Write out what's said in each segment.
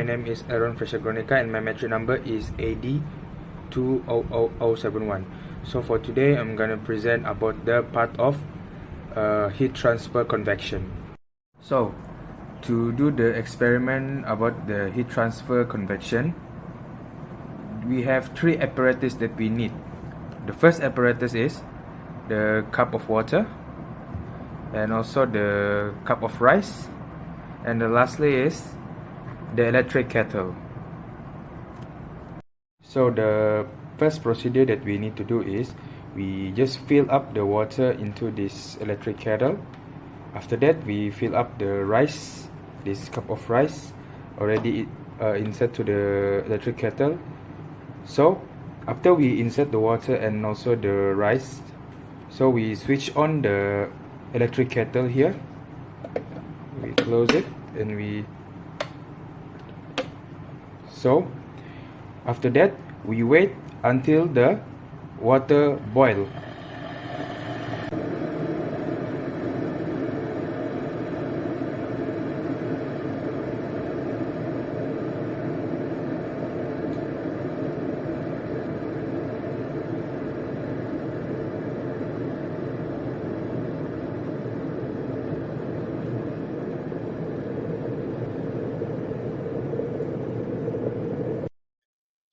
my name is Aaron Freshagronica and my metric number is AD200071. So for today, I'm gonna present about the part of heat transfer convection. So to do the experiment about the heat transfer convection, we have three apparatus that we need. The first apparatus is the cup of water, and also the cup of rice, and the lastly is the electric kettle. So the first procedure that we need to do is we just fill up the water into this electric kettle. After that, we fill up the rice, this cup of rice already insert to the electric kettle. So after we insert the water and also the rice, so we switch on the electric kettle here. We close it and so after that we wait until the water boil.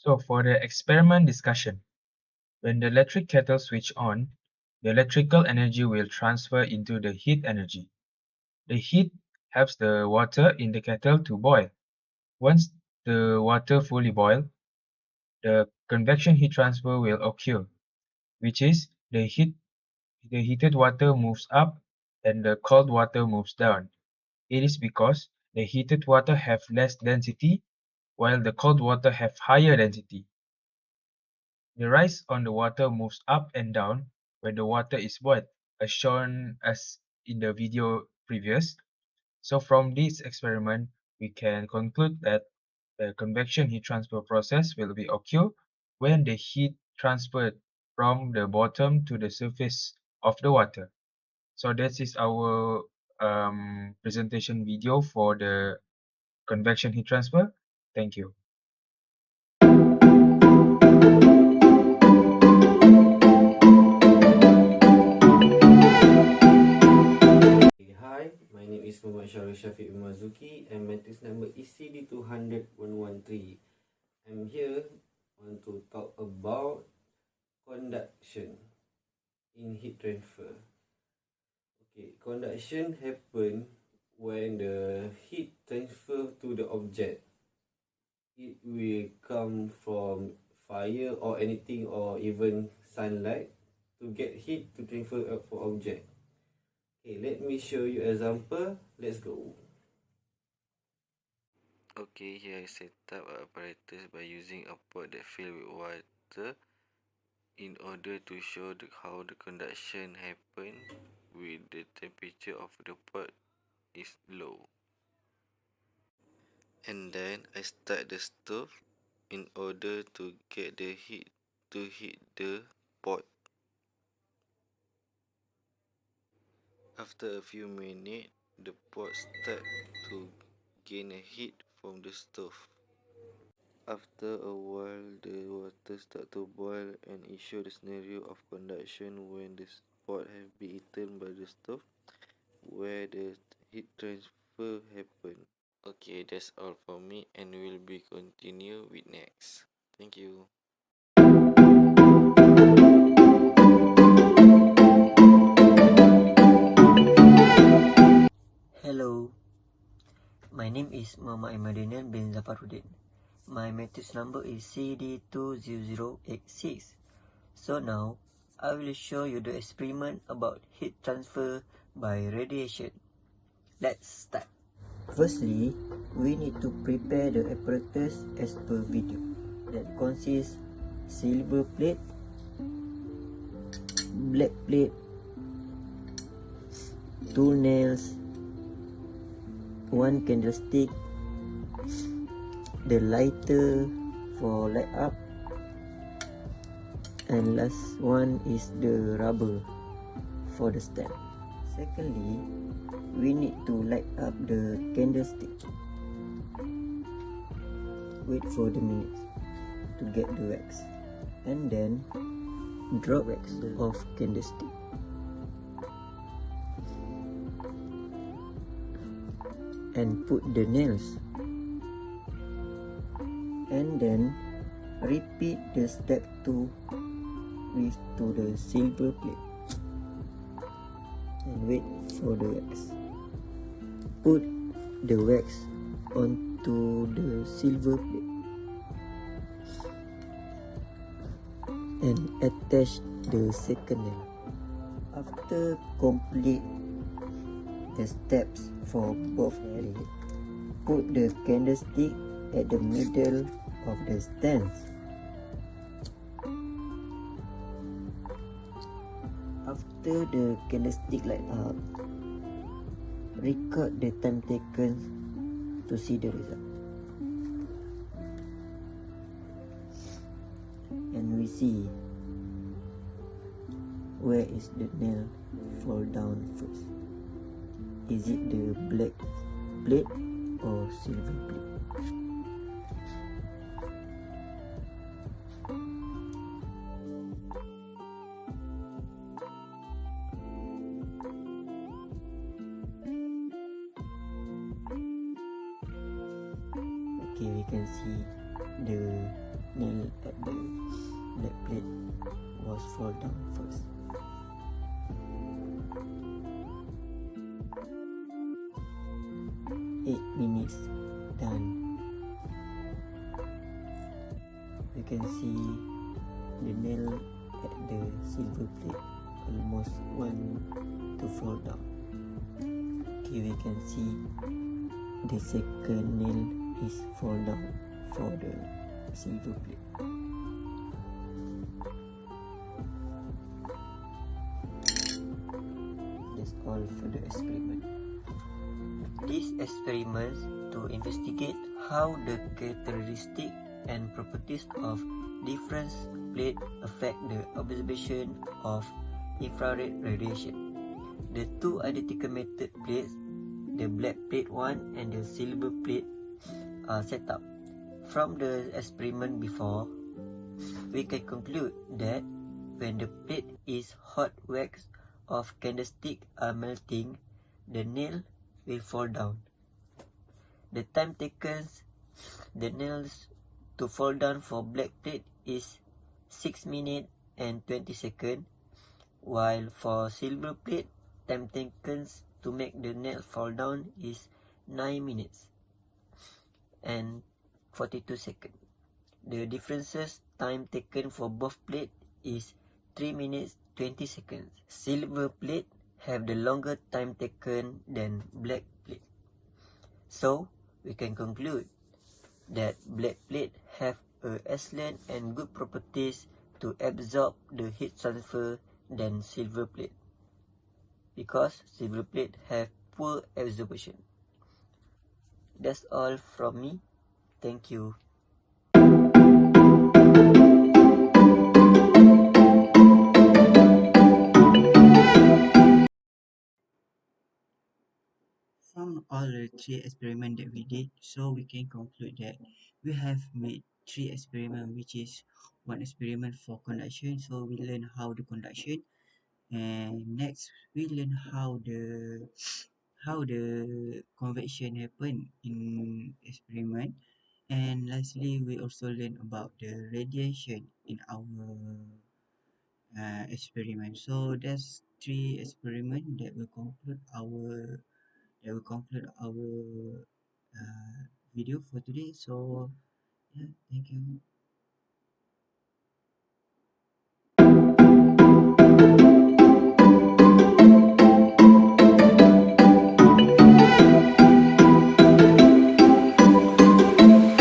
So for the experiment discussion, when the electric kettle switch on, the electrical energy will transfer into the heat energy. The heat helps the water in the kettle to boil. Once the water fully boils, the convection heat transfer will occur, which is the heated water moves up and the cold water moves down. It is because the heated water have less density while the cold water have higher density. The rise on the water moves up and down when the water is boiled, as shown as in the video previous. So from this experiment, we can conclude that the convection heat transfer process will be occur when the heat transferred from the bottom to the surface of the water. So that is our presentation video for the convection heat transfer. Thank you. Hi, my name is Muhammad Syarul Shafiq Mazuki and matrix number is CD200113. I'm here want to talk about conduction in heat transfer. Okay, conduction happen when the heat transfer to the object. It will come from fire or anything or even sunlight to get heat to transfer for object. Okay, let me show you example. Let's go. Okay, here I set up an apparatus by using a pot that filled with water in order to show how the conduction happen with the temperature of the pot is low. And then I start the stove in order to get the heat to heat the pot. After a few minutes, the pot start to gain a heat from the stove. After a while, the water start to boil and it shows the scenario of conduction when the pot have been eaten by the stove, where the heat transfer happen. Okay, that's all for me and we'll be continue with next. Thank you. Hello, my name is Muhammad Imadinian bin Zafaruddin. My matrix number is CD20086. So now, I will show you the experiment about heat transfer by radiation. Let's start. Firstly, we need to prepare the apparatus as per video. That consists silver plate, black plate, tool nails, one candlestick, the lighter for light up, and last one is the rubber for the stem. Secondly, we need to light up the candlestick. wait for the minutes to get the wax, and then drop wax off candlestick, and put the nails, and then repeat the step 2 with to the silver plate and wait for the wax. Put the wax onto the silver plate and attach the second nail. After complete the steps for both plates, put the candlestick at the middle of the stands. After the candlestick light up, record the time taken to see the result. And we see where is the nail fall down first. Is it the black plate or silver plate? Okay, we can see the nail at the black plate was fall down first. Eight minutes done. We can see the nail at the silver plate almost want to fall down. Okay, we can see the second nail is fall down for the silver plate. That's all for the experiment. These experiments to investigate how the characteristic and properties of different plates affect the observation of infrared radiation. The two identical metal plates, the black plate 1 and the silver plate, are set up. From the experiment before, we can conclude that when the plate is hot, wax of candlestick are melting, the nail will fall down. The time taken the nails to fall down for black plate is 6 minutes and 20 seconds, while for silver plate, time taken to make the nail fall down is 9 minutes and 42 seconds. The differences time taken for both plate is 3 minutes 20 seconds. Silver plate have the longer time taken than black plate. So, we can conclude that black plate have a excellent and good properties to absorb the heat transfer than silver plate, because silver plate have poor absorption. That's all from me. Thank you. From all the 3 experiments that we did, so we can conclude that we have made 3 experiments, which is 1 experiment for conduction, so we learn how the conduction, and next we learn how the convection happen in experiment, and lastly we also learn about the radiation in our experiment. So that's 3 experiments that will conclude our video for today. So yeah, thank you.